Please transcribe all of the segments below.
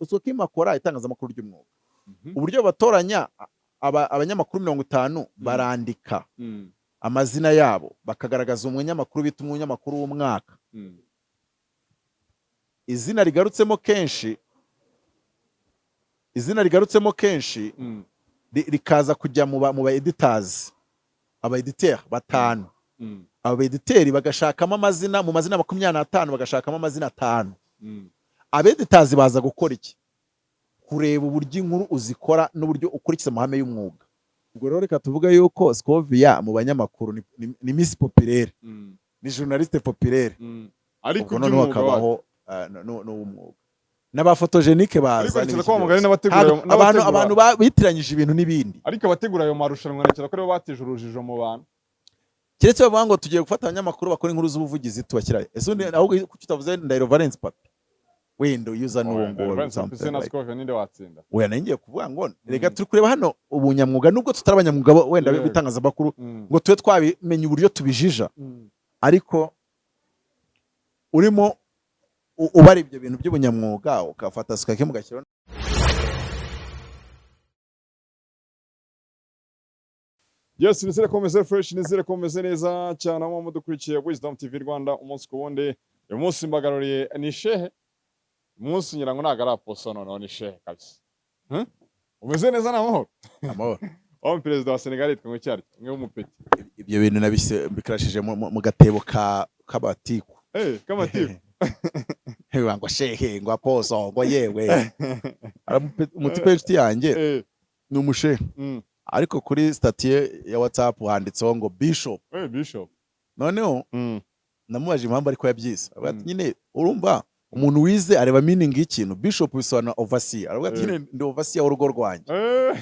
Sokim akora itangazamakuru ry'umwuga. Uburyo batoranya abanyamakuru 50 barandika amazina yabo bakagaragaza umunyamakuru bita umunyamakuru w'umwaka. Izina rigarutsemo kenshi rikaza kujya mu ba editors, aba editeur batanu. Aba editeri bagashakamo amazina, mu mazina 25 bagashakamo amazina 5. Aba editors baza gukora iki? Kureba uburyo inkuru uzikora n'uburyo ukurikiza amahame y'umwuga. Ubwo rero reka tuvuga yuko Scovia mu banyamakuru ni Miss Populaire, ni journaliste populaire, ariko none hakabaho n'umwuga n'aba photogenique baza abantu bitiranyije ibintu n'ibindi. Ariko abategura ayo marushanwa nakira ko rero bateje urujijo mu bantu. Kiretse bavuga ngo tugiye gufata abanyamakuru bakora inkuru z'ubuvugizi tubakira. Ese ahubwo kuki utavuze Ndahiro Valence Papi wendo yuza n'uwo ninde watsinda? Oya nangiye kuvuga ngo rega turi kureba hano ubunyamwuga nubwo tutarabanyamwuga wenda bitangazamakuru ngo tube twabimenye uburyo tubijija, ariko urimo ubari ibyo bintu by'ubunyamwuga ukafata sikake mugashyira. Yes, nizere komeze fresh, nizere komeze neza cyane mu mudukurikiye Wisdom TV Rwanda umunsi ku wundi. Uyu munsi mbagaruriye ni Shehe. Umunsi nyirango nagara aposo none ni Shehe kabisa. Umeze neza na mahoro? Amahoro. Wa perezida wa Senegal yitwa ngo cyari mwe w'umupeti. Ibyo bintu nabise bikrashije mu gatebo kabatiku. Kamatiku. Hewa ngo Shehe ngo aposo ngo yewe. Umutipe inshuti yanjye ni umushehe. Ariko kuri statue ya WhatsApp handitseho ngo Bishop. Bishop. Noneho namubaje impamvu ariko yabyise. Ati nyine urumva umuntu wize areba meaning y'ikintu. Bishop bisobanura overseer. Aravuga ati nyine ndi overseer w'urugo rwanjye.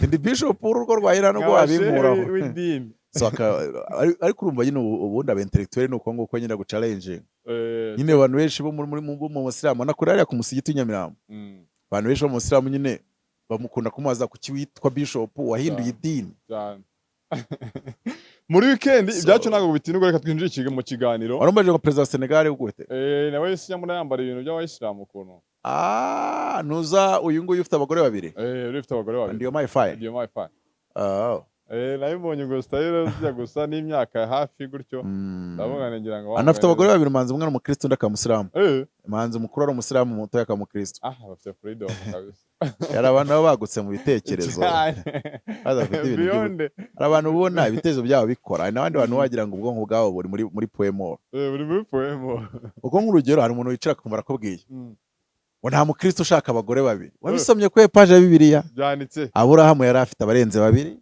Ndi bishop w'urugo rwanjye no gwabinkuraho. So ariko urumva nyine ubundi aba intellectuel nuko nguko nyine guchallenge. Nyine abantu benshi bo muri mu Muslimu nakuri ari ku musigiti w'Nyamirambo. Abantu benshi bo mu Muslimu nyine bamukunda kumaza ku kiwitwa Bishop wahinduye idini. Muri weekend ibyacu nago bitinugwa reka twinjire mu kiganiro. Warumbaje ngo president wa Senegal ugute? Nawe yamuna yambara ibintu by'abayisilamu kuno. Nuza uyu nguyu ufite abagore babiri. Ufite abagore babiri. Ndiyo my fire. Ndiyo my fire. Nabibonye ngo style zijya gusa n'imyaka hafi gutyo. Ndabona ngira ngo anafite abagore babiri, manzi umwe n'umukristo ndakamusiramu. Manzi umukuru ari umusiramu muto yakamukristo. Bafite freedom kabisa. Yari abantu bagutse mu bitekerezo. Abantu ubona ibitezo byabo bikora, n'abandi bantu wagira ngo ubwonko bwabo buri muri poemo. Buri muri poemo. Uko nk'urugero hari umuntu wicara kumva arakubwiye. Ngo nta mukristo ushaka abagore babiri. Wabisomye kwe page ya Bibiliya? Byanditse. Aburahamu yari afite abarenze babiri.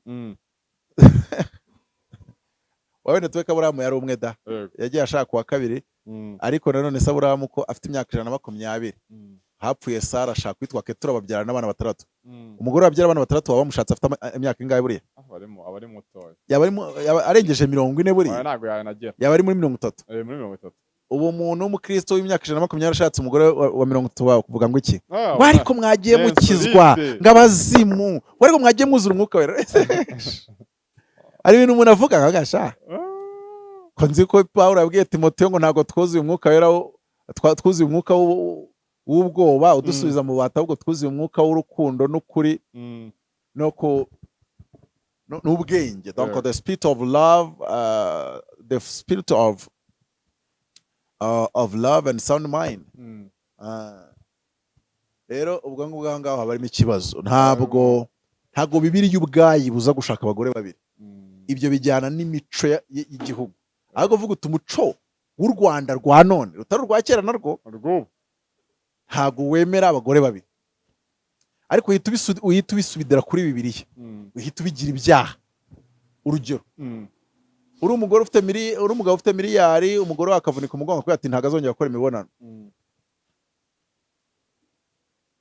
Wabene tuwe Aburahamu yari umwe da. Yagiye ashaka kuwa kabiri. Ariko nanone Aburahamu ko afite imyaka 120. Hapfuye Sara ashaka kwitwa Ketura babyara n'abana 3. Umugore wabyara abana 3 wabamushatse afite imyaka ingahe buriya? Abari mutoya. Yaba arengeje 40 buriya. Ntago yanagera. Yaba ari muri 30. Muri 30. Ubu muntu w'umukristo w'imyaka 120 ashatse umugore wa 30 kuvuga ngo iki? Wariko mwagiye mukizwa ngabazimu. Wariko mwagiye mwuzura umwuka wera. Ari ibintu umuntu avuga kagasha. Ko nzi ko Paulo yabwiye Timotheo ngo ntago twuzuye umwuka wera, twuzuye umwuka w'ubwoba udusubiza mu bata, ahubwo twuzuye umwuka w'urukundo n'ukuri n'ubwenge. Donc the spirit of love, the spirit of love and sound mind. Rero ubwo ngubwo ngaho habarimo ikibazo. Ntabwo Bibiliya ubwayi buza gushaka abagore babiri. Ibyo bijyana n'imico y'igihugu. Ahubwo vuga umuco w'u Rwanda rwa none rutari rwa kera narwo ntabwo wemera abagore babiri. Ariko uhita ubisubidira kuri Bibiliya. Uhita ubigira ibyaha. Urugero, uri umugabo ufite miliyari, umugore wakavunika umugongo kuko ati ntago azongera gukora imibonano.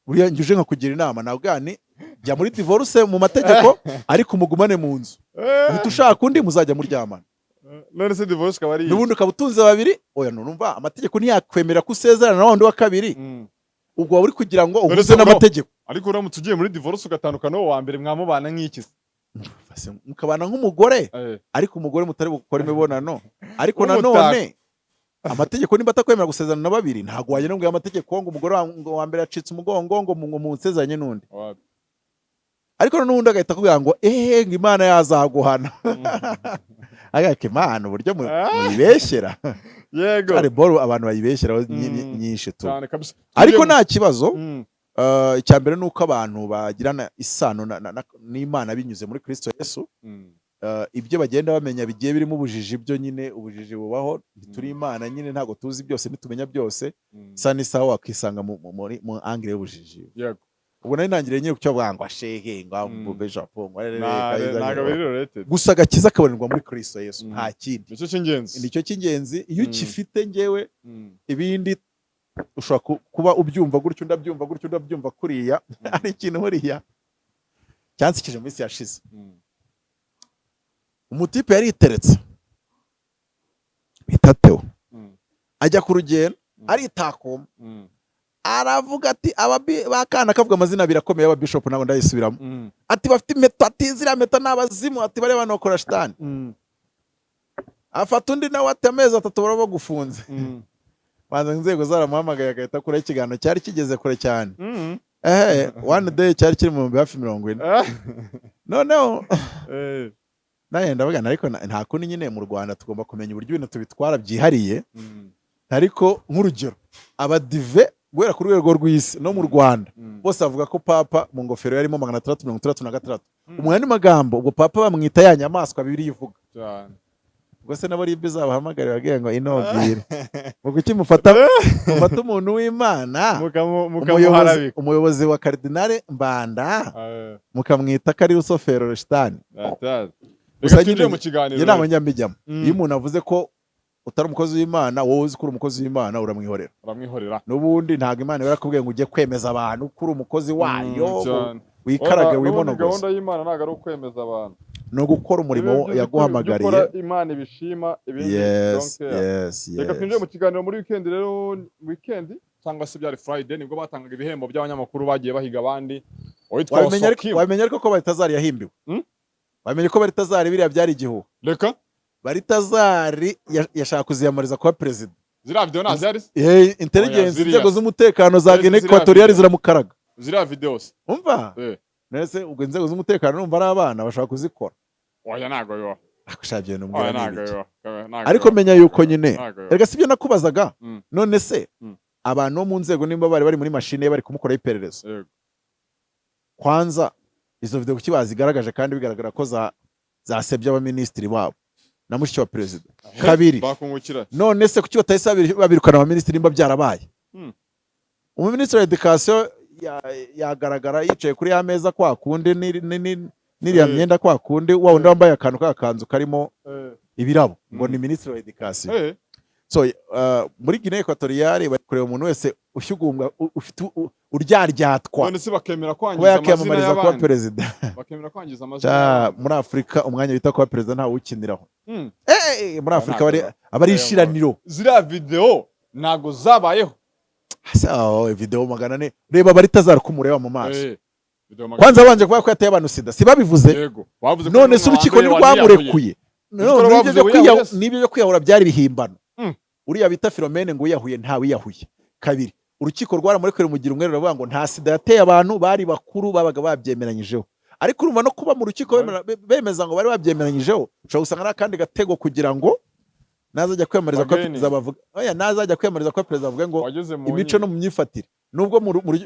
Buriya njuje nka kugira inama nabwani jya muri divorce mu mategeko ariko umugumane mu nzu. Uhita ushaka undi muzajya muryamana. None se divorce kabari. Nubundi ukabutunze babiri. Oya numva amategeko ntiyakwemera kusezerana na wundi wa kabiri. Ubwo wari kugira ngo uhuze n'amategeko. Ariko uramutse ugiye muri divorce ugatandukana wo wa mbere mwamubana nk'iki? Mukabana nk'umugore ariko umugore mutari gukora imibonano. Ariko nanone amategeko nimba atakwemera gusezerana na babiri ntabwo wagenda ngo amategeko ngo umugore wa mbere yacitse umugongo ngo munsezeranye n'undi, ariko n'undi agahita akubwira ngo ngo Imana yazaguhana. Agake Imana uburyo muyibeshyera. Yego. Ari boro abantu bayibeshyeraho nyinshi tu. Ariko nta kibazo. Icya mbere ni uko abantu bagirana isano n'Imana binyuze muri Kristo Yesu. Ibyo bagenda bamenya bigiye birimo ubujiji, byo nyine ubujiji bubaho, turi Imana nyine ntago tuzi byose nitumenya byose. Sa n'isaha wakisanga mu angire y'ubujiji. Yego. Ubwo nari ntangiriye nyine kucyo bwangwa shehe ngo mube Japon ntago biri related. Gusa agakiza kabonerwa muri Kristo Yesu, nta kindi. Nicyo cy'ingenzi. Nicyo cy'ingenzi. Iyo ukifite ngewe ibindi ushobora kuba ubyumva gutyo ndabyumva kuriya, ari ikintu huriya cyansikije mu isi yashize. Umutipe yari iteretse bitateho ajya ku rugendo aritakoma, aravuga ati bakana kavuga amazina birakomeye aba bishop nabo ndayisubiramo, ati bafite impeta, ati ziriya mpeta n'abazimu, ati bari abantu bakora shitani. Afata undi nawe ati amezi 3 baraba gufunze. Banza inzego zaramuhamagaye agahita akora ikiganiro cyari kigeze kure cyane. One day cyari kiri mu hafi 40. Noneho naye ndavuga ariko nta kundi nyine mu Rwanda tugomba kumenya uburyo ibintu tubitwara byihariye. Ariko nk'urugero abadive guhera ku rwego rw'isi no mu Rwanda bose bavuga ko papa mu ngofero yarimo 666. Umwanya magambo ubwo papa bamwita ya nyamaswa Bibiliya ivuga cyane. Ubwo se nabo ribe zabahamagara bagiye ngo inobwire ubwo iki mufata umuntu w'Imana umuyobozi wa Cardinal Mbanda mukamwita kari rusofero shitani. Gusa nyine mu kiganiro inama nyambijyamo, iyo umuntu avuze ko utari umukozi w'Imana, wowe uzi ko uri umukozi w'Imana uramwihorera. N'ubundi ntabwo Imana yarakubwiye ngo ujye kwemeza abantu ko uri umukozi wayo wikarage wimonogoza. Gahunda y'Imana ntabwo ari ukwemeza abantu, no gukora umurimo yaguhamagariye. Gukora Imana ibishima ibindi. Reka twinjire mu kiganiro muri weekend rero. Weekend cyangwa se byari Friday nibwo batangaga ibihembo by'abanyamakuru bagiye bahiga abandi. Wamenya ariko ko Baritazari yahimbiwe. Wamenye ko Baritazari biriya byari igihuha. Reka Baritazari yashaka kuziyamariza kuba president. Ziriya video nazari? Intelligence, inzego z'umutekano za Guinea Equatoriale ziramukaraga. Ziriya videos. Umva? Nese ubwo inzego z'umutekano numva ari abana bashaka kuzikora. Oya nago yo. Akushabye no mbwira. Ariko menya yuko nyine. Erega sibyo nakubazaga. None se abantu bo mu nzego nimba bari muri machine bari kumukora iperereza. Kwanza izo video kuki bazigaragaje kandi bigaragara ko zasebye abaministri babo na mushiki wa president. Kabiri none se kuki batahise babirukana abaministri nimba byarabaye. Umuministri wa education yagaragara yicaye kuri ya meza kwa kundi n'iriya myenda kwa kundi wa wundi wambaye akantu k'akanzu karimo ibirabo ngo ni ministri wa education. So muri Guinea Equatoriale bari kureba umuntu wese ushyugumbwa ufite uryaryatwa. None se bakemera kwangiza amazina y'abandi president. Bakemera kwangiza amazina y'abandi. Muri Afrika umwanya bita kwa president nta ukiniraho. Muri Afrika abari ishiraniro. Ziriya video nago zabayeho. So video 400 reba Baritazari kumureba mu maso. Kwanza banje kuba ko yateye abantu sida sibabivuze. None se urukiko nirwamurekuye. Nibyo byo kwiyahura byari bihimbano. Uriya bita Philomene ngo yahuye nta wiyahuye. Kabiri urukiko rwaramurekera umugira umwe ruravuga ngo nta sida yateye abantu bari bakuru babaga babyemeranyijeho. Ariko urumva no kuba mu rukiko bemeza ngo bari babyemeranyijeho ushobora gusanga nakandi gatego kugira ngo nazajya kwemariza ko perezida bavuga nazajya kwemariza ko perezida bavuga ngo imico no mu myifatire nubwo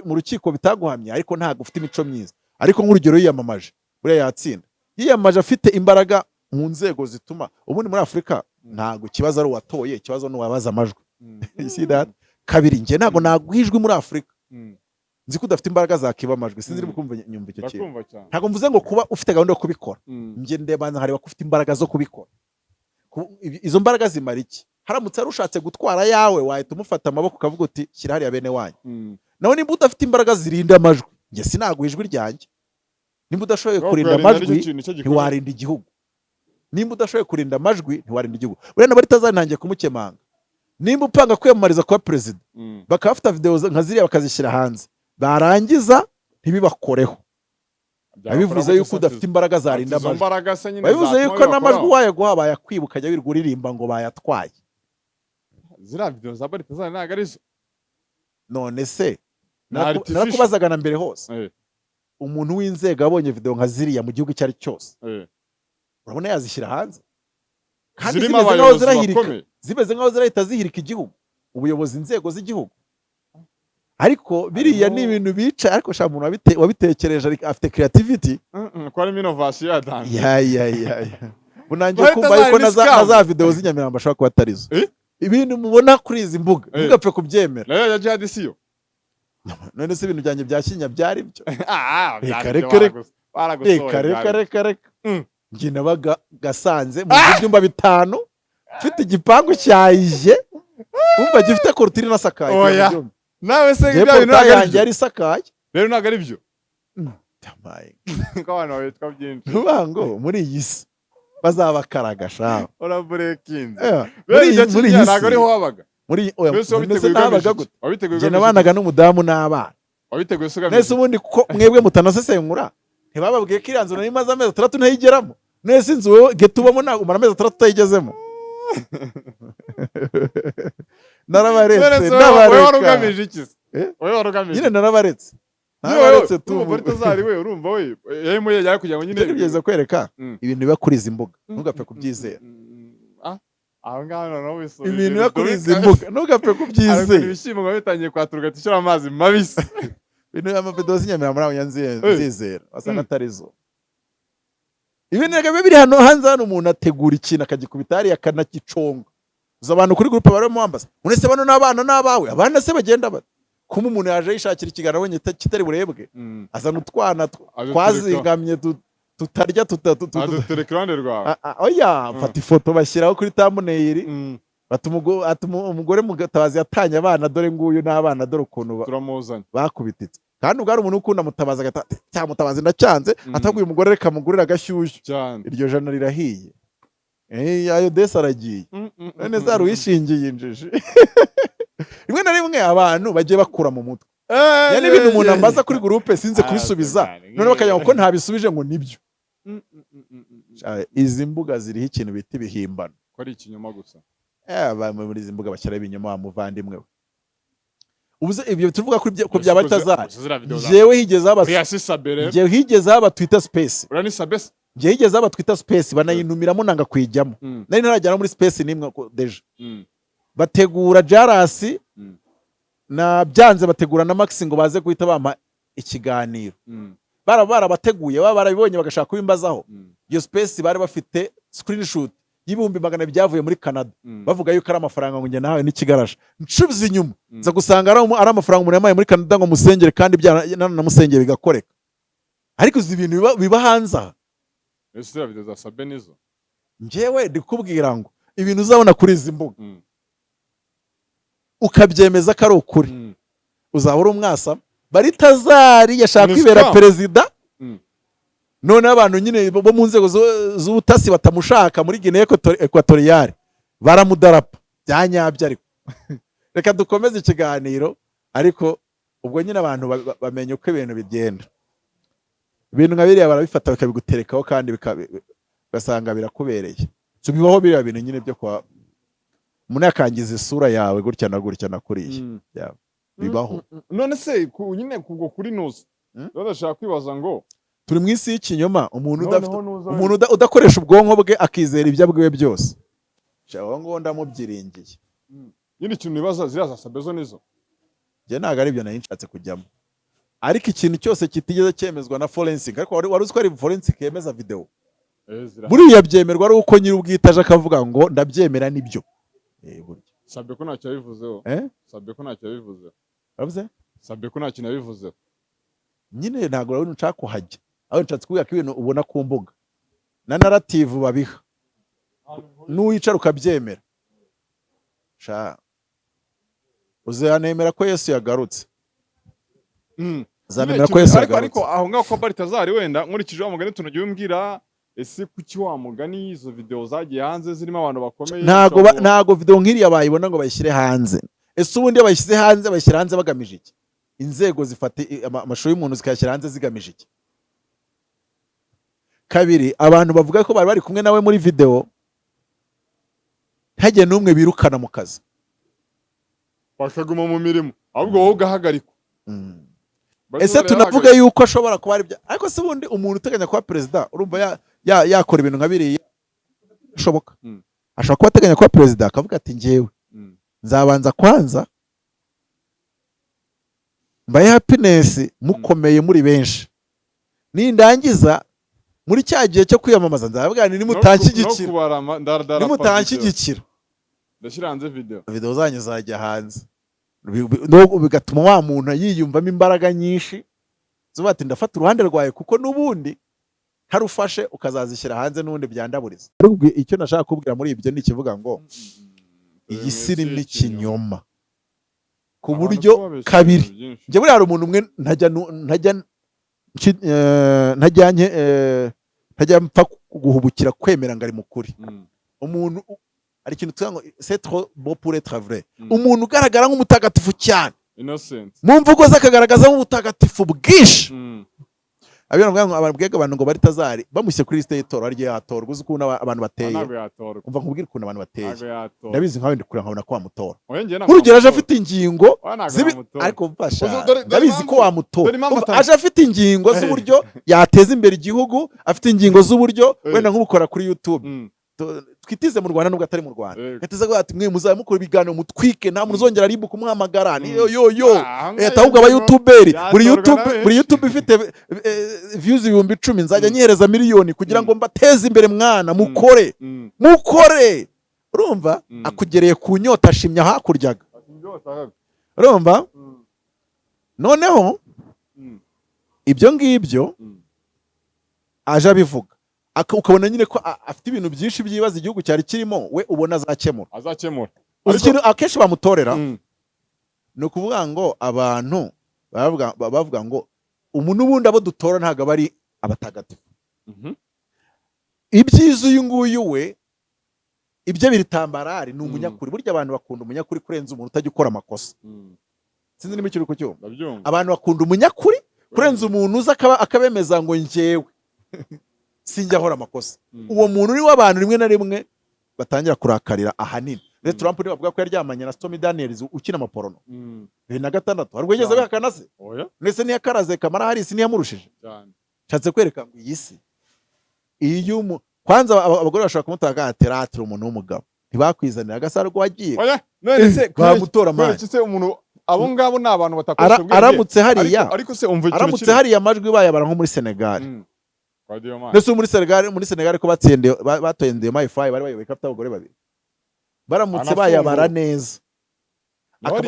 mu rukiko bitaguhamye ariko ntago ufite imico myiza. Ariko nk'urugero yiyamamaje buriya yatsinda, yiyamamaje afite imbaraga mu nzego zituma ubundi muri Afrika ntago kibazo ari uwatoye, ikibazo no wabaza amajwi. See that? Kabiri nge ntago nagwijwe muri Afrika nzi ko udafite imbaraga zakiba amajwi, sinzi iri kumva nyumva icyo kintu. Ntago mvuze ngo kuba ufite gahunda yo kubikora, nge ndebanza hareba ko ufite imbaraga zo kubikora. Izo mbaraga zimara iki? Haramutse arushatse gutwara yawe wahita umufata amaboko ukavuga uti shyira hariya bene wanyu. Naho nimba udafite imbaraga zirinda amajwi, nge sinagwijwe ryanjye. Nimba udashoboye kurinda amajwi ntiwarinda igihugu. Nimba udashoboye kurinda amajwi ntiwarinda igihugu. Urena Baritazari ntangiye kumukemanga. Nimba upanga kwiyamamariza kuba president bakafata video nka ziriya bakazishyira hanze barangiza ntibibakoreho, abivuze yuko udafite imbaraga zarinda amajwi. Babivuze yuko n'amajwi wayaguha bayakwibuka ajya wirwa uririmba ngo bayatwaye. ziriya video za Balthazar ntago ari zo. none se Ni artificial. narakubazaga na mbere hose Eh, umuntu w'inzego abonye video nka ziriya mu gihugu icyo ari cyose eh. urabona yazishyira hanze kandi Zirimo zimeze nk'aho abayobozi zirahirika bakomeye. zimeze nk'aho zirahita zihirika igihugu ubuyobozi inzego z'igihugu ariko biriya ni ibintu bica ariko sha umuntu wabitekereje afite creativity Ko harimo innovation ya dance. ya bunangiye Bahita kumva yuko zari scam. na za video z'inyamirambo ashobora kuba atarizo Eh? ibintu mubona kuri izi mbuga Eh. ntugapfe kubyemera Nayo ya Jihad siyo. none se ibintu byanjye bya kinya byari byo Reka reka Mm. njye nabaga gasanze mu byumba bitanu mfite igipangu cyayije umva gifite korutire nasakaye Oya. Nawe se njye ibyo bintu porutaye ntago ari yanjye byo. yari isakaye Rero ntago ari byo. Tamaye. Ko abantu bitwa byinshi. Nuvuga ngo muri iyi si bazabakaraga shaho Ora breaking. muri iyi Muri si ntago ariho wabaga. muri oya Mbese mbese wabiteguye nabaga ugamije gute iki? Wabiteguye njye ugamije nabanaga n'umudamu n'abana iki? Wabiteguye se ugamije nese iki? ubundi ko mwebwe mutanasesengura ntibababwiye ko iriya nzu nari maze amezi 3 ntayigeramo nese inzu wowe getubamo ntabwo umara amezi 3 utayigezemo narabaretse Wowe warugamije iki se? Eh? Wowe warugamije. nyine narabaretse Tu Balthazar we urumva we. Yemu yajya kugira ngo nyine kugeza kwereka Mm. ibintu biba kuri izi mbuga ntugapfe kubyizera Aho ngaho noneho wisubije. ibintu biba kuri izi mbuga ntugapfe kubyizera Ibishyimbo ngo bitangiye kwaturuka tishira amazi mabisi. ibintu by'amavidewo z'inyamirambo ntabwo nzizera wasanga atari zo ibintu biba biri hano hanze hano umuntu ategura ikintu akagikubita hariya akanagiconga uza abantu kuri gurupe barimo wambaza unese bano n'abana n'abawe abana se bagenda bate kuma umuntu yaje yishakira ikiganiro abonye kitari burebwe azana utwana twazingamye tutarya Adutereka iruhande rwawe. oya mfata ifoto bashyiraho kuri thumbnail batuma umugore Mutabazi yatanye abana dore nguyu n'abana dore ukuntu Turamuzanye. bakubititse kandi ubwo ari umuntu ukunda Mutabazi agata cya Mutabazi ndacyanze ataguye umugore reka mugurira agashyushyu Cyane. iryo jana rirahiye ayo desi aragiye none zari wishingiye injiji rimwe na rimwe abantu bagiye bakura mu mutwe yani ibintu umuntu ambaza kuri gurupe sinze kubisubiza none bakagira ngo ntabisubije ngo nibyo izi mbuga ziriho ikintu bita ibihimbano Ko ari ikinyoma gusa. muri izi mbuga bashyiraho ibinyoma wa muvandimwe we ubuze ibyo tuvuga ko bya Balthazar jewe higeze haba jewe higeze haba Twitter space Urani sabese. jewe higeze haba Twitter space banayinumiramo nanga kwijyamo nari ntarajyana muri space nimwe deje bategura Jarasi na byanze bategura na Max ngo baze guhita bampa ikiganiro barabateguye baba barabibonye bagashaka kubimbazaho iyo space bari bafite screenshot y'ibihumbi 200 byavuye muri Canada bavuga yuko ari amafaranga ngo njye nahawe n'ikigarasha ncubiza inyuma za gusanga ari amafaranga umuntu yamaye muri Canada ngo musengere kandi na musengere bigakoreka ariko izi bintu biba hanze Ese video za Sabe nizo. njyewe ndikubwira ngo ibintu uzabona kuri izi mbuga ukabyemeza ko ari ukuri uzaba uri umwasa Balthazar yashaka kwibera perezida none abantu nyine bo mu nzego z'ubutasi batamushaka muri Guinea Equatoriale baramudarapa byanyabye ariko reka dukomeze ikiganiro ariko ubwo nyine abantu bamenye uko ibintu bigenda ibintu nka biriya barabifata bakabiguterekaho kandi ugasanga birakubereye bibaho biriya bintu nyine byo kwa umuntu yakangiza isura yawe gutya na kuriya bibaho none se nyine kubwo kuri nuzi ndashaka kwibaza ngo turi mu isi y'ikinyoma umuntu udakoresha ubwonko bwe akizera ibyo abwiwe byose aho ngo ndamubyiringiye nyine ikintu nibaza ziriya za Sabezo nizo njye ntabwo ari byo nari nshatse kujyamo ariko ikintu cyose kitigeze cyemezwa na forensic ariko wari uzi ko ari forensic yemeza video buriya byemerwa ari uko nyiri ubwitaje akavuga ngo ndabyemera nibyo Sabe ko ntacyo yabivuzeho Sabe ko ntacyo yabivuzeho uravuze Sabe ko ntacyo yabivuzeho nyine ntabwo urabona nshaka kuhajya aho nshatse kuvuga ko ibintu ubona ku mbuga na narrative babiha n'uwicara ukabyemera uzanemera ko Yesu yagarutse zanemera ko Yesu yagarutse ariko aho ngaho ko Balthazar wenda nkurikije wa mugani tunagiye umbwira ese kuki wa mugani izo video zagiye hanze zirimo abantu bakomeye ntago video nk'iriya bayibona ngo bayishyire hanze ese ubundi bayishyize hanze bayishyira hanze bagamije iki inzego zifata amashusho y'umuntu zikayashyira hanze zigamije iki kabiri abantu bavuga ko bari kumwe nawe muri video ntajye n'umwe birukana mu kazi bakaguma mu mirimo ahubwo wowe ugahagarikwa. Ese tunavuga yuko ashobora kuba ari bya ariko se ubundi umuntu uteganya kuba perezida urumva yakora ibintu nka biriya bishoboka. Ashobora kuba ateganya kuba perezida akavuga ati njyewe nzabanza kwanza mbaye happiness mukomeye muri benshi nindangiza muri cya gihe cyo kwiyamamaza nzavuga ni nimutanshyigikira ndashyira hanze video zanyu zajya hanze bigatuma wa muntu yiyumvamo imbaraga nyinshi zuba ati ndafata uruhande rwawe kuko n'ubundi harufashe ukazazishyira hanze n'ubundi byandaburiza. Icyo nashaka kubwira muri ibyo ni ikivuga ngo iyi si irimo ikinyoma ku buryo kabiri. Njye buriya hari umuntu umwe ntajya mpfa guhubukira kwemera ngo ari mukuri. Umuntu ari ikintu tuvuga ngo c'est trop beau pour être vrai. Umuntu ugaragara nk'umutagatifu cyane mu mvugo ze akagaragaza nk'ubutagatifu bwinshi. Ababwega abantu ngo bari tazari bamushyire kuri liste y'itora rye yatorwa. Uzi ukuntu abantu bateye umva nkubwira ukuntu abantu bateye ndabizi nkawe ndikura nkabona ko wamutora nk'urugero aje afite ingingo ariko mfasha ndabizi ko wamutora aje afite ingingo z'uburyo yateza imbere igihugu afite ingingo z'uburyo wenda nk'ubukora kuri YouTube twitize mu Rwanda nubwo atari mu Rwanda gateze ko ati mwe muzaye mukora ibiganiro mutwike nta muntu uzongera aribuka umuhamagara yo ahubwo aba YouTuberi buri YouTube ifite views 10,000 nzajya nyihereza miliyoni kugira ngo mbateze imbere mwana mukore urumva akugereye ku nyota ashimya hakuryaga urumva noneho ibyo ngibyo aje abivuga ukabona nyine ko afite ibintu byinshi by'ibibazo igihugu cyari kirimo we ubona azakemura ikintu akenshi bamutorera ni ukuvuga ngo abantu bavuga ngo umuntu ubundi abo dutora ntabwo aba ari abatagatifu. Ibyiza uyu nguyu we ibyo biritambarari ni umunyakuri. Burya abantu bakunda umunyakuri kurenza umuntu utajya ukora amakosa. Sinzi niba ikiri kucyumva. Abantu bakunda umunyakuri kurenza umuntu uza akabemeza ngo njyewe sinjya ahora amakosa. Uwo muntu ni w'abantu rimwe na rimwe batangira kurakarira ahanini. Trump ni bavuga ko yaryamanye na Stormy Daniels ukina amaporono 2006 hari wigeze bihakana se nese ntiyakaraze Kamala Harris ntiyamurushije nshatse kwereka ngo iyi si iyo kwanza abagore bashaka kumutaka ateratira umuntu w'umugabo ntibakwizanira agasarwa wagiye nese bamutora manje se umuntu abo ngabo ni abantu batakoresha ubwenge aramutse hariya ariko se umva ikintu aramutse hariya amajwi bayabara nko muri Senegal nese muri Senegal ko batoyendeye MI5 bari bayoboye kapita abagore babiri baramutse bayabara neza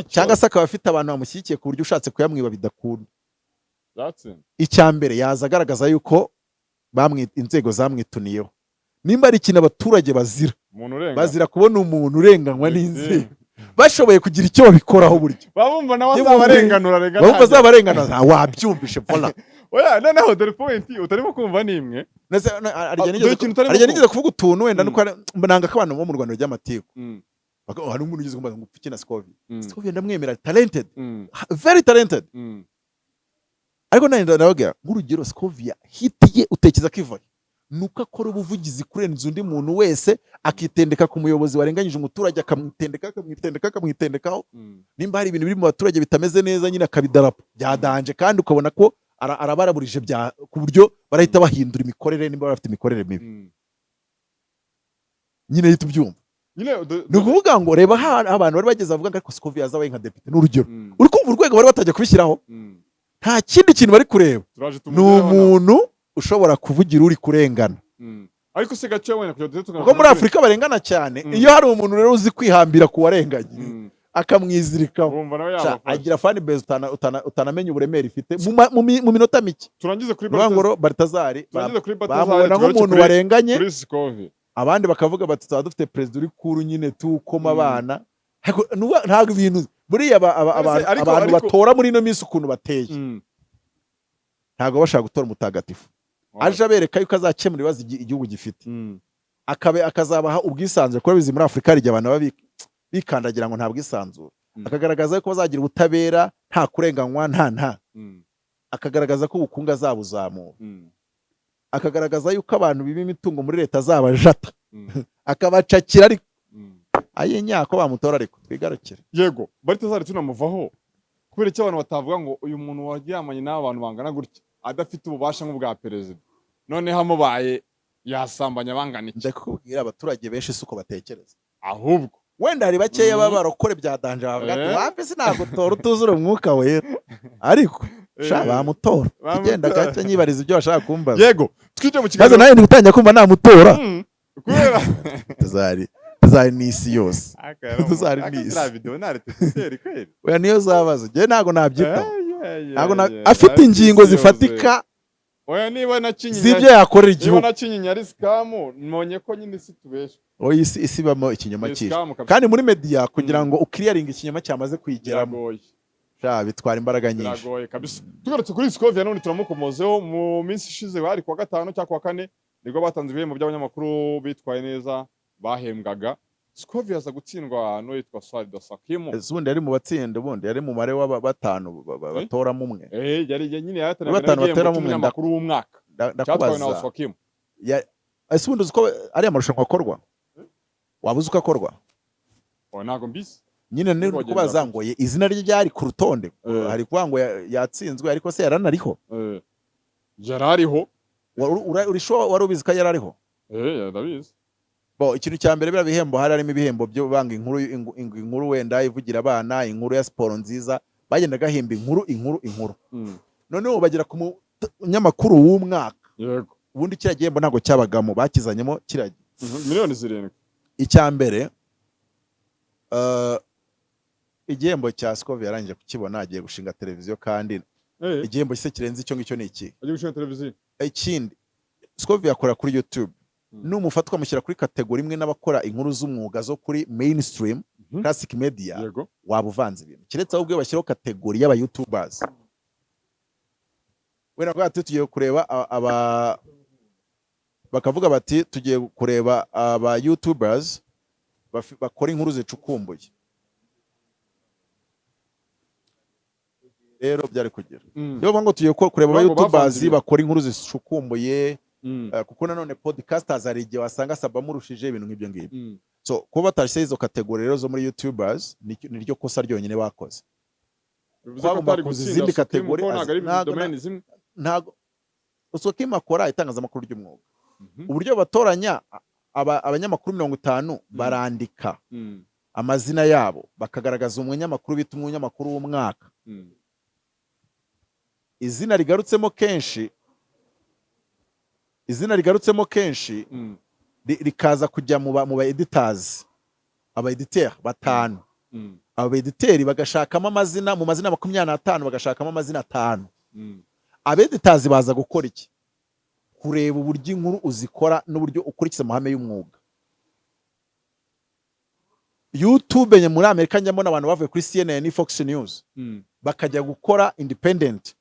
cyangwa se akaba afite abantu bamushyigikiye ku buryo ushatse kuyamwiba bidakunda. Icya mbere yaza agaragaza yuko inzego zamwituniyeho nimba ari ikintu abaturage bazira kubona umuntu urenganywa n'inzego bashoboye kugira icyo babikoraho buryo babumva nawe azabarenganura babumva azabarenganura wabyumvishe vola oya noneho dore point utarimo kumva nimwe arya nigeze kuvuga utuntu wenda nuko nanga ko abantu bo mu Rwanda ry'amatiku hari umuntu ugeze kumbaza ngo upfike na Scovia ndamwemera talented very talented ariko nani ndababwira nk'urugero Scovia hitiye utekereza ko ivaye nuko akora ubuvugizi kurenza undi muntu wese akitendeka ku muyobozi warenganyije umuturage akamwitendekaho nimba hari ibintu biri mu baturage bitameze neza nyine akabidarapo byadanje kandi ukabona ko arabaraburije ku buryo barahita bahindura imikorere nimba bafite imikorere mibi nyine yita ubyumva ni ukuvuga ngo reba abantu bari bageze bavuga ngo Scovia azabaye nka depite n'urugero uri kumva urwego bari batajya kubishyiraho nta kindi kintu bari kureba ni umuntu ushobora kuvugira uri kurengana ariko se gace wena kuko muri Afurika barengana cyane iyo hari umuntu rero uzi kwihambira ku warenganye akamwizirikaho agira fan base utanamenya uburemere ifite mu minota mike. Turangize kuri Baltazar bamubona nk'umuntu warenganye abandi bakavuga bati tuba dufite perezida uri kuru nyine tukoma abana ntabwo ibintu buriya abantu batora muri ino minsi ukuntu bateye ntabwo bashaka gutora umutagatifu aje abereka yuko azakemura ibibazo igihugu gifite akazabaha ubwisanzure kuko bizi muri Afurika hari abantu baba bikandagira ngo nta bwisanzure akagaragaza ko bazagira ubutabera nta kurenganywa nta akagaragaza ko ubukungu azabuzamura akagaragaza yuko abantu biba imitungo muri leta azabajata akabacakira ariko ayinyako bamutora ariko twigarukire. Yego Balthazar tunamuvaho kubera icyo abantu batavuga ngo uyu muntu waryamanye n'abantu bangana gutya adafite ububasha nk'ubwa perezida noneho amubaye yasambanya bangana iki. Ndakubwira abaturage benshi suko batekereza. Ahubwo Wenda hari bakeya babarokore bya danje bavuga ati wapi sinagutora utuzura umwuka wera. Ariko sha bamutora. Igenda gace nyibariza ibyo bashaka kumbaza. Yego twije mu kiganiro. Maze nawe ndigutangira kumva namutora. Kubera tuzari n'isi yose. Tuzari n'isi. Akira video narete tseri kweli. Oya niyo zabaza. Je nago nabyita. Nago afite ingingo zifatika. Oya niba nacinyinya. Sivyo yakorera igihugu. Niba nacinyinya ari scam nonye ko nyine situbesha. Oya isi bamo ikinyoma cyinshi. Kandi muri media kugira ngo ukiriyaringa ikinyoma cyamaze kwigeramo. Sha bitwara imbaraga nyinshi. Biragoye kabisa. Tugarutse kuri Scovia none turamukomozeho mu minsi ishize bari kwa gatanu cyangwa kwa kane nibwo batanze ibihembo by'abanyamakuru bitwaye neza bahembwaga. Scovia aza gutsindwa no yitwa Swali Dosakimo. Ubundi yari mu batsinda ubundi yari mu mare wa batanu batoramo umwe. Yari nyine yatangaga umunyamakuru w'umwaka. Cyatwaye na Dosakimo. Ubundi uko ari amarushanwa akorwa. Wabuze uko akorwa? Ntago mbisi. Nyine ni kubaza ngo izina rye ryari ku rutonde. Hari kuvuga ngo yatsinzwe ariko se yaranariho. Yarariho. Urisho wari ubizi ko yarariho? Yarabizi. Bo ikintu cya mbere bira bihembo harimo ibihembo byo banga inkuru wenda ivugira abana inkuru ya siporo nziza bagenda gahemba inkuru. Noneho bagira ku munyamakuru w'umwaka. Yego. Ubundi kira gihembo ntago cyabagamo bakizanyemo kiragi. Miliyoni 7. Icya mbere igihembo cya Scovia yarangije kukibona agiye gushinga televiziyo kandi igihembo gise kirenze icyo ngicyo ni iki? Agiye gushinga televiziyo. Ikindi Scovia akora kuri YouTube. Numufatwa mushyira kuri kategori imwe n'abakora inkuru z'umwuga zo kuri mainstream classic media wabuvanze ibintu. Kiretse ahubwo bashyiraho kategori y'aba YouTubers. Wena kwa tugiye kureba bakavuga bati tugiye kureba aba YouTubers bakora inkuru zicukumbuye. Rero byari kugira. Yo ngo tugiye kureba aba YouTubers bakora inkuru zicukumbuye. Kuko nanone podcasters ari igihe wasanga saba murushije ibintu nk'ibyo ngibyo. So kuba batashyira izo kategori rero zo muri YouTubers ni ryo kosa ryonyine bakoze. Bagomba kuzizindi kategori ntago Dosakimo akora itangazamakuru ry'umwuga. Uburyo batoranya abanyamakuru 50 barandika amazina yabo bakagaragaza umunyamakuru bita umunyamakuru w'umwaka. Izina rigarutsemo kenshi rikaza kujya mu ba editors aba editeur batanu. Aba editeri bagashakamo amazina mu mazina 25 bagashakamo amazina 5. Aba editors baza gukora iki? Kureba uburyo inkuru uzikora n'uburyo ukurikiza amahame y'umwuga. YouTube nye muri Amerika njyamo n'abantu bavuye kuri CNN, Fox News bakajya gukora independent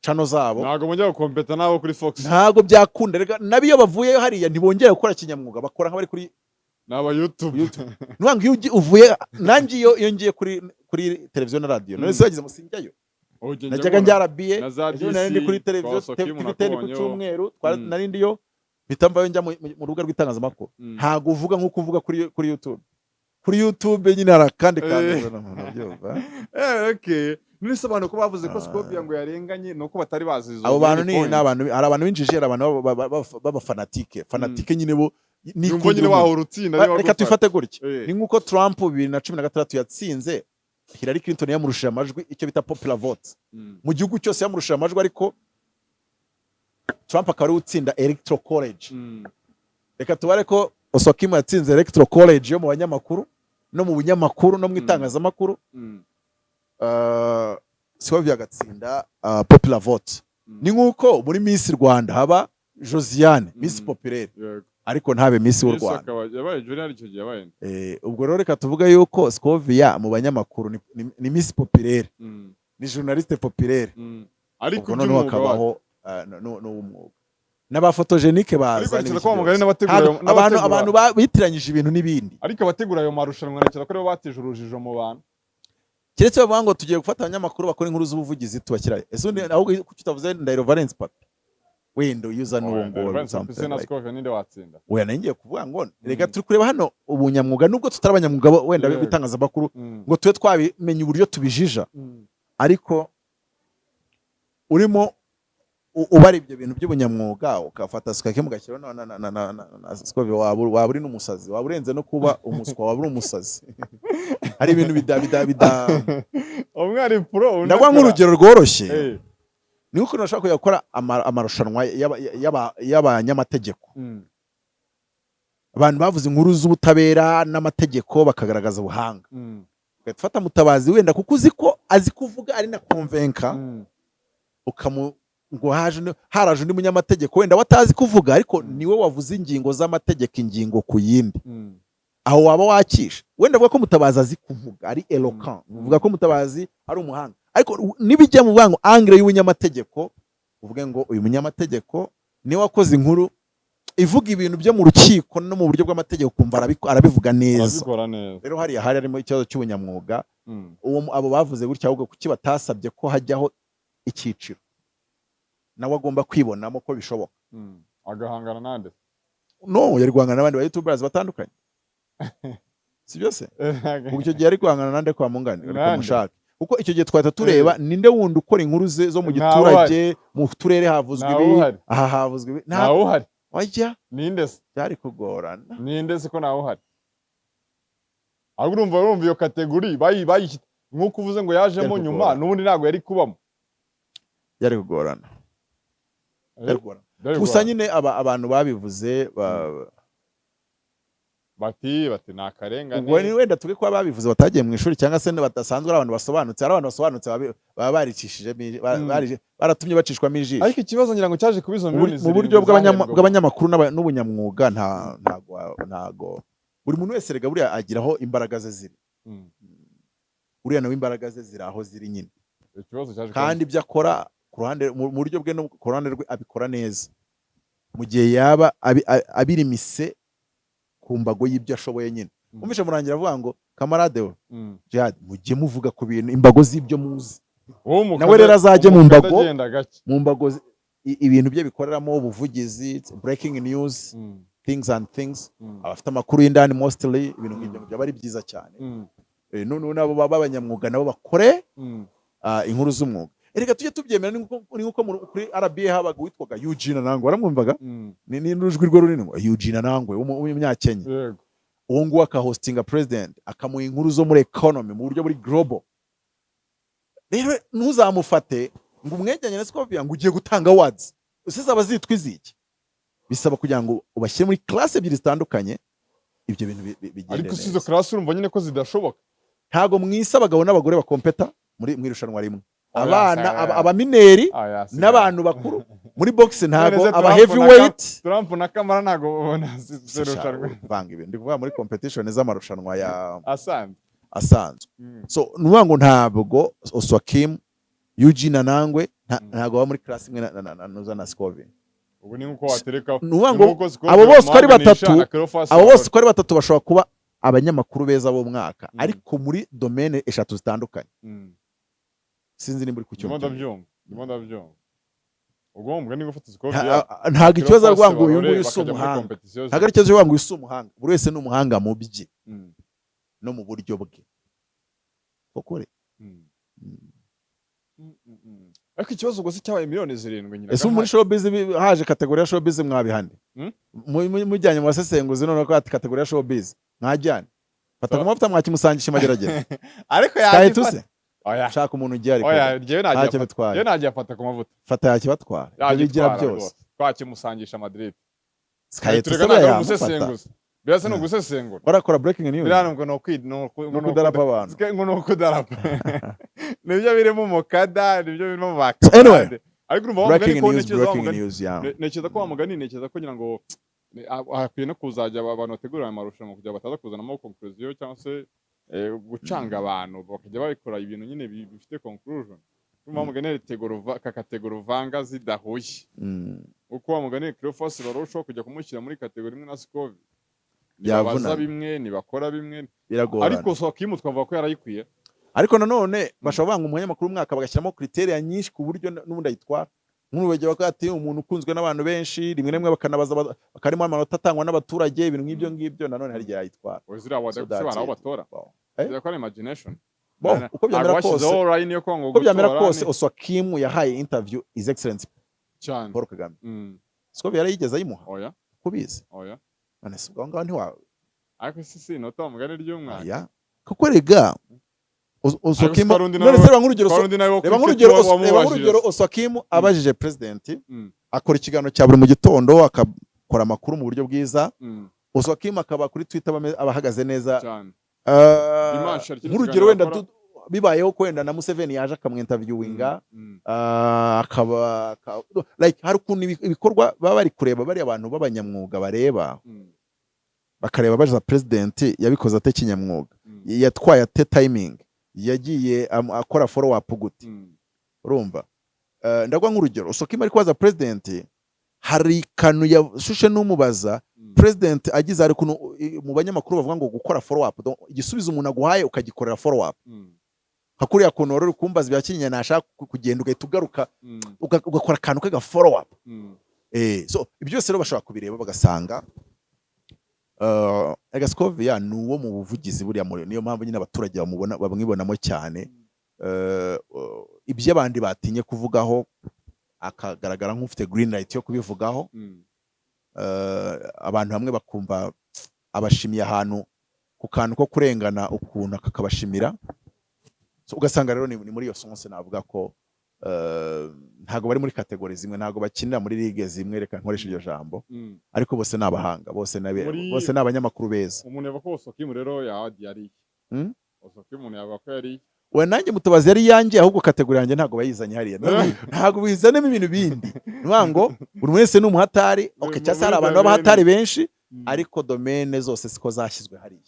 channel zabo. Ntago mujya gukompeta nabo kuri Fox. Ntago byakunda rega nabiyo bavuye hariya ntibongera gukora kinyamwuga bakora nk'abari kuri naba YouTube. Nwanga iyo uvuye nanjye iyo ngiye kuri televiziyo na radio none se yagize musinjyayo. Najyaga njyarabiye nari kuri televiziyo TV10 ku cyumweru narindiyo bitambayo njya mu rubuga rw'itangazamakuru. Ntago uvuga nk'uko uvuga kuri YouTube. Kuri YouTube nyine harakandi kandi nabyumva. Okay. Nise abantu ko bavuze ko Scovia ngo yarenganye nuko batari bazizo. Abo bantu ni nabantu hari abantu binjije abantu baba fanatike nyine bo ni ko nyine wahurutsinda reka twifate gutya. Ni nkuko Trump 2016 yatsinze Hillary Clinton yamurushije amajwi icyo bita popular vote. Mu gihugu cyose yamurushije amajwi ariko Trump akaba ari utsinda electoral college. Reka tubare ko Dosakimo yatsinze electoral college yo mu banyamakuru no mu binyamakuru no mu itangazamakuru. Scovia agatsinda popular vote. Ni nkuko muri Miss Rwanda haba Josiane Miss Populaire ariko ntabe Miss w'u Rwanda. Yabaye junior icyo gihe yabaye. Ubwo rero reka tuvuga yuko Scovia mu banyamakuru ni Miss Populaire. Ni journaliste populaire. Ariko no akabaho n'umwuga. N'abafotogenike baza abantu bitiranyije ibintu n'ibindi. Ariko abategura ayo marushanwa nakira ko rero bateje urujijo mu bantu. Kiretse bavuga ngo tugiye gufata abanyamakuru bakora inkuru z'ubuvugizi tubakirayo. Ese ahubwo kuki utavuze Ndahiro Valence Papi? wenda uyuza n'uwo ngo something na Scovia ninde watsinda we nangiye kuvuga ngo reka turi kureba hano ubunyamwuga nubwo tutari abanyamwuga wenda bitangazamakuru ngo tube twabimenye uburyo tubijija ariko urimo ubara ibyo bintu by'ubunyamwuga ukafata sikake mugashyiraho na Scovia waba uri n'umusazi waba urenze no kuba umuswa waba uri umusazi hari ibintu bida umwari pro ndagwa nk'urugero rworoshye ni uko nashaka kuyakora amarushanwa y'abanyamategeko abantu bavuze inkuru z'ubutabera n'amategeko bakagaragaza ubuhanga ugafata Mutabazi wenda kuko uzi ko azi kuvuga ari na convenka ngo haraje undi munyamategeko wenda watazi kuvuga ariko niwe wavuze ingingo z'amategeko ingingo ku yindi aho waba wakisha wenda avuga ko Mutabazi azi kuvuga ari eloquent uvuga ko Mutabazi ari umuhanga ariko nibijya mu bwango angle y'ubunyamategeko uvuge ngo uyu munyamategeko ni wakoze inkuru ivuga ibintu byo mu rukiko no mu buryo bw'amategeko kumva arabivuga neza rero hari harimo ikibazo cy'ubunyamwuga abo bavuze gutya ahubwo kuki batasabye ko hajyaho icyiciro nawe agomba kwibonamo ko bishoboka agahangana nande no yari guhangana n'abandi ba YouTubers batandukanye si byose kuko icyo gihe ari guhangana nande kwa mungane ariko mushaka kuko icyo gihe twahita tureba ninde wundi ukora inkuru zo mu giturage mu turere havuzwe ibi aha havuzwe ibi ntawe uhari wajya ninde se byari kugorana ninde se ko nawe uhari ahubwo urumva iyo kategori bayi nk'uko uvuze ngo yajemo nyuma n'ubundi ntabwo yari kubamo yari kugorana gusa nyine abantu babivuze bati ni akarengane wenda tuge ko babivuze batagiye mu ishuri cyangwa se badasanzwe ari abantu basobanutse baba baricishije baratumye bacishwamo ijisho ariko ikibazo ngira ngo cyaje kubizo mu buryo bw'abanyamakuru n'ubunyamwuga ntago buri muntu wese rega buriya agiraho imbaraga ze ziri buriya nawe imbaraga ze ziri aho ziri nyine kandi ibyo akora ku ruhande mu buryo bwe no ku ruhande rwe abikora neza mu gihe yaba abirimise ku mbago y'ibyo ashoboye nyine umvishe murangira avuga ngo kamarade we Jihad mujye muvuga ku bintu imbago z'ibyo muzi nawe rero azajye mu mbago ibintu bye bikoreramo ubuvugizi breaking news things and things abafite amakuru y'indani mostly ibintu nk'ibyo byaba ari byiza cyane none nabo b'abanyamwuga nabo bakore inkuru z'umwuga erega tujye tubyemera ni nkuko kuri RBA habaga witwaga Eugene Nangwe waramwumvaga ni n'urujwi rwe runini Eugene Nangwe w'umunyakenya uwo nguwo akahostinga president akamuha inkuru zo muri economy mu buryo buri global rero ntuzamufate ngo umwegeranye na Scovia ngo ugiye gutanga awards usize abazitwa iziki bisaba kugira ngo ubashyire muri class ebyiri zitandukanye ibyo bintu bigende ariko sizo class urumva nyine ko zidashoboka ntago mwisa abagabo n'abagore bakompeta muri irushanwa rimwe abana abamineri n'abantu bakuru muri box ntago aba heavyweight Trump na Kamara ntago ubona zirushanwa banga ibintu ndivuga muri competition z'amarushanwa ya asanzwe so nuvuga ngo ntabwo Oswakim Eugene Nangwe ntago baba muri class imwe na Scovia ubu ni nkuko watereka abo bose ko ari batatu bashobora kuba abanyamakuru beza bo mwaka ariko muri domaine eshatu zitandukanye sinzi nimba uri kucyumva ndimo ndabyumva ubwo mbwa niba ufite Scovia ntago ikibazo arwa ngo uyu nguyu si umuhanga ntago ari ikibazo arwa ngo uyu si umuhanga buri wese ni umuhanga mu bye no mu buryo bwe kokore ariko ikibazo ubwo se cyabaye miliyoni 7 nyina ese muri showbiz haje kategori ya showbiz mwabihande mujyanye mu basesenguzi none ko ati kategori ya showbiz mwajyane fata amavuta mwakimusangisha mageragere ariko yagifata shaka umuntu ugiye ariko yewe nagiye afata ku mavuta fata yakibatwara bigira byose twakimusangisha Madrid Sky tusesenguzi birasa no gusesengura barakora breaking news biranubwo no kudarapa abantu ngo no kudarapa nibyo birimo umukada nibyo birimo bakada ariko urumva breaking news nekeza ko wamugani nekeza ko ngira ngo hakwiye no kuzajya abantu bategura amarushanwa kugira bataza kuzanamo conclusion cyangwa se gucanga abantu bakajya babikora ibintu nyine bifite conclusion urumva wamugani kategori uvanga zidahuye uko wamugani Cleophas barushaho kujya kumushyira muri kategori imwe na Scovia yabaza bimwe nibakora bimwe ariko Oswakim twavuga ko yarayikwiye ariko nanone bashobora banga umunyamakuru umwaka bagashyiramo criteria nyinshi ku buryo n'ubundi ayitwara nk'ubu bagiye bakora ati umuntu ukunzwe n'abantu benshi rimwe rimwe bakanabaza bakarimo amanota atangwa n'abaturage ibintu nk'ibyo ngibyo nanone hari igihe yayitwara Ozira wadakubana aho batora yakora imagination uko byamera kose Oswakim yahaye interview His Excellency cyane Paul Kagame siko yarayigeze ayimuha oya kubizi oya none se ngaho ntiwawe ariko si nota umugani ry'umwana ya kuko rega Oswakim none se nk'urugero Oswakim abajije president akora ikiganiro cya buri mu gitondo akakora amakuru mu buryo bwiza Oswakim akaba kuri Twitter abahagaze neza nk'urugero wenda bibayeho ko wenda na Museveni yaje akamwinterviewinga akaba like hari ukuntu ibikorwa baba bari kureba bari abantu b'abanyamwuga bareba bakareba baje president yabikoze ate kinyamwuga yatwaye ate timing yagiye akora follow up gute urumva ndagwa nk'urugero Oswakim ari kwaza president hari kanu yashushe n'umubaza president agize ari kuno mu banyamakuru bavuga ngo gukora follow up igisubizo umuntu aguhaye ukagikorera follow up hakuriya kuntu wari kumbaza byakinye nashaka kugenda ugahita ugaruka ugakora kantu kaga follow up so ibyo byose rero bashobora kubireba bagasanga Egascovia nuwo mu buvugizi buriya niyo mpamvu nyine abaturage bamwibonamo cyane ibyo abandi batinye kuvugaho akagaragara nk'ufite green light yo kubivugaho abantu bamwe bakumva abashimiye ahantu ku kantu ko kurengana ukuntu akakabashimira so ugasanga rero ni muri iyo sonse navuga ko ntago bari muri kategori zimwe ntago bakinira muri ligue zimwe reka nkoresha iryo jambo ariko bose nabahanga bose n'abanyamakuru beza umuntu yava ko Oswakim rero yari Oswakim umuntu yava ko yari we nanjye Mutabazi yari yanjye ahubwo kategori yanjye ntago bayizanye hariya ntago bizanemo ibintu bindi nwango buri wese ni umuhatari okay cyase hari abantu b'abahatari benshi ariko domaine zose siko zashyizwe hariya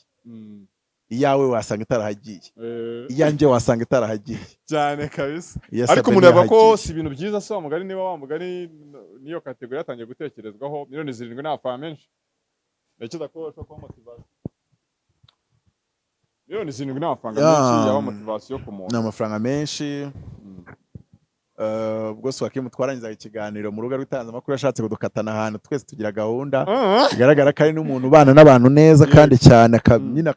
iyawe wasanga itarahagiye iyanjye wasanga itarahagiye cyane kabisa ariko umuntu yava ko si ibintu byiza se wamugari niba wamugari niyo kategori yatangiye gutekerezwaho miliyoni 7 n'afa menshi ndakiza ko cyo kwa motivation miliyoni 7 n'amafaranga menshi yaba motivation ku muntu n'amafaranga menshi ubwo Oswakim twarangiza ikiganiro mu ruga rw'itangazamakuru yashatse kudukatana ahantu twese tugira gahunda bigaragara ko ari n'umuntu ubana n'abantu neza kandi cyane nyine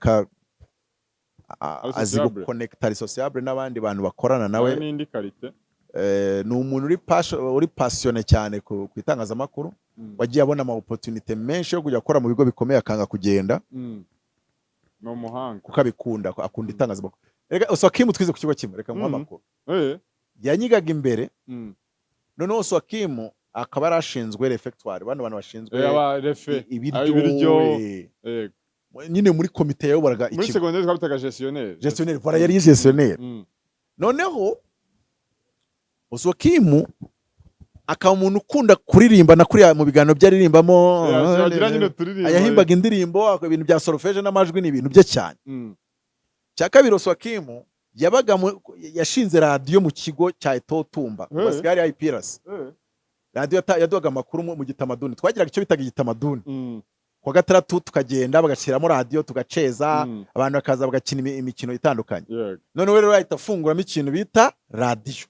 azi guconnecta ari sociable n'abandi bantu bakorana nawe n'indi karite ni umuntu uri passionné cyane ku itangazamakuru wagiye abona ama opportunity menshi yo kujya gukora mu bigo bikomeye akanga kugenda no muhanga kuko abikunda akunda itangazamakuru reka Oswakim twize ku kigo kimwe reka mu makuru yanyigaga imbere none Oswakim akaba arashinzwe refectoire bantu bashinzwe ibiryo nyine muri komite yayoboraga ikigo muri secondaire twabitaga gestionnaire voilà yari gestionnaire noneho Oswakim akaba umuntu ukunda kuririmba na kuriya mu biganiro byaririmbamo yahimbaga indirimbo ibintu bya solfège n'amajwi n'ibintu bye cyane cya kabiri Oswakim yabaga yashinze radio mu kigo cya Etotumba basigari IPRS radio yaduhaga amakuru mu gitamaduni twagiraga icyo bitaga igitamaduni kwa gatandatu tukagenda bagashiramo radio tugaceza abantu bakaza bagakina imikino itandukanye none rero ahita afunguramo ikintu bita radio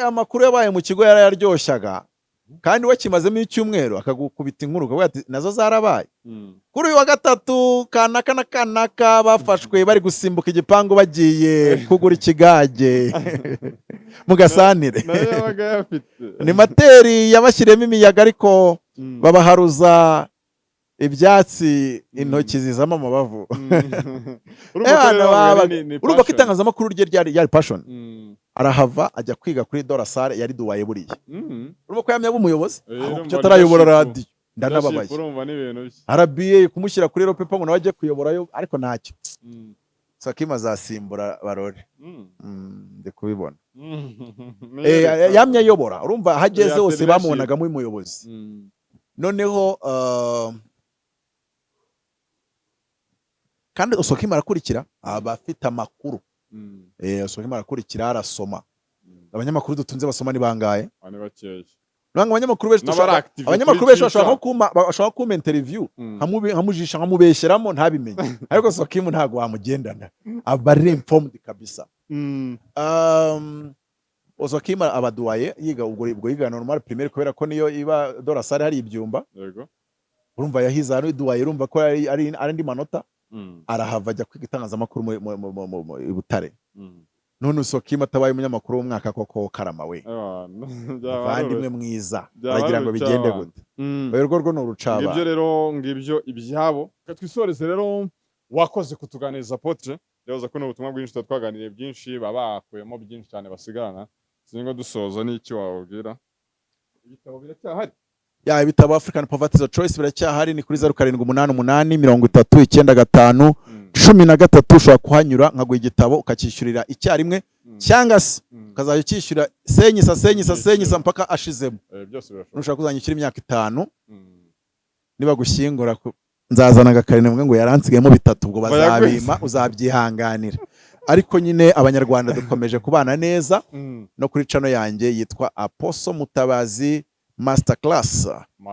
amakuru yabaye mu kigo yararyoshyaga kandi wakimazemo icyumweru akagukubita inkuru akavuga ati nazo zarabaye kuri uyu wa gatatu kanaka bafashwe bari gusimbuka igipangu bagiye kugura ikigage mu Gasanire ni materi yabashyiremo imiyaga ariko babaharuza ibyatsi intoki zizamo amabavu urumva ko itangazamakuru rye ryari passion arahava ajya kwiga kuri Dorasare yari duwaye buriye urumva ko yamye umuyobozi cyo atarayobora radio ndanababaye RBA kumushyira kuri Rope ngo nawe ajye kuyoborayo ariko ntacyo Oswakim azasimbura Barore ndi kubibona yamye ayobora urumva hageze hose bamubonagamo umuyobozi noneho kandi Oswakim arakurikira abafite amakuru Oswakim arakurikira arasoma abanyamakuru dutunze basoma ni bangaye abanyamakuru benshi bashobora kuma interview nkamujisha nkamubesheramo ntabimenye ariko Oswakim ntago wamugendana aba ari informed kabisa Osokima abaduwaye yiga ubwo yiga normal primaire kubera ko niyo iba dorasare hari ibyumba. Yego. Urumva yahize hano duwaye urumva ko ari andi manota. Arahava ajya kwiga itangazamakuru mu Butare. None Osokima atabaye umunyamakuru w'umwaka koko karama we. Abandimwe mwiza. Aragira ngo bigende gute. Rwo ni urucaba. Ngibyo rero ngibyo ibyabo. Twisoreze rero wakoze kutuganiriza Apotre. Yavuze ko n'ubutumwa bwinshi twaganiriye byinshi babakuyemo byinshi cyane basigarana. Singo dusoza n'iki wababwira. Ibitabo biracyahari. Ya ibitabo African Poverty Choice biracyahari ni kuri 0788 33 ushobora kuhanyura nkaguha igitabo ukacyishyurira icyarimwe cyangwa se ukazajya ukishyura senyisa mpaka ashizemo. Byose birashoboka. Ushobora kuzanyishyura imyaka 5 niba gushyingura nzazana agakarine mvuga ngo yaransigayemo 3 ubwo bazabima uzabyihanganira. Ariko nyine abanyarwanda dukomeje kubana neza no kuri channel yanjye yitwa Apostle Mutabazi Masterclass.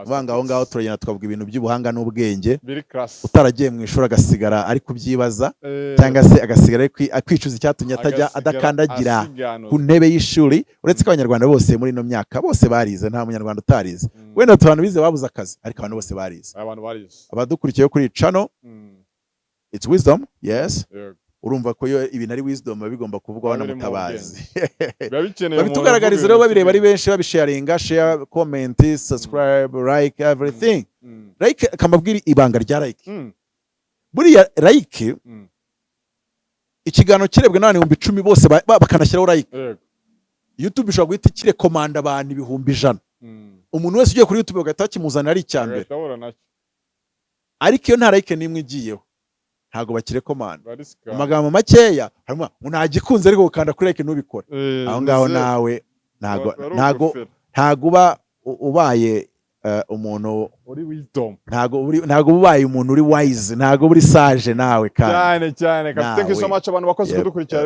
Vanga aho ngaho turagenda tukavuga ibintu by'ubuhanga n'ubwenge. Utaragiye mu ishuri agasigara ari kubyibaza cyangwa se agasigara akwicuza icyatumye atajya adakandagira ku ntebe y'ishuri. Uretse ko abanyarwanda bose muri no myaka bose barize, nta munyarwanda utarize. Wenda abantu bize babuze akazi ariko abantu bose barize. Abadukurikiye kuri channel It's Wisdom, yes. Urumva ko yo ibintu ari wisdom bigomba kuvugwa na Mutabazi. Babitugaragariza rero babireba ari benshi babisharinga, share, comment, subscribe, like everything. Like kamabwira ibanga rya like. Buriya like ikigano kirebwe n'abantu 10,000 bose bakanashyiraho like. YouTube ishobora guhita kire command abantu 100,000. Umuntu wese ugiye kuri YouTube agahita kimuzana ari icyambere. Ariko iyo nta like nimwe igiyeho ntago bakire command. Amagambo makeya harimo unagikunze ariko ukanda kuri like nubikora. Aho ngaho nawe ntago uba ubaye umuntu uri wisdom. Ntago ubaye umuntu uri wise, ntago uri sage nawe kandi. Cyane. Thank you so much abantu bakoze kudukurikira.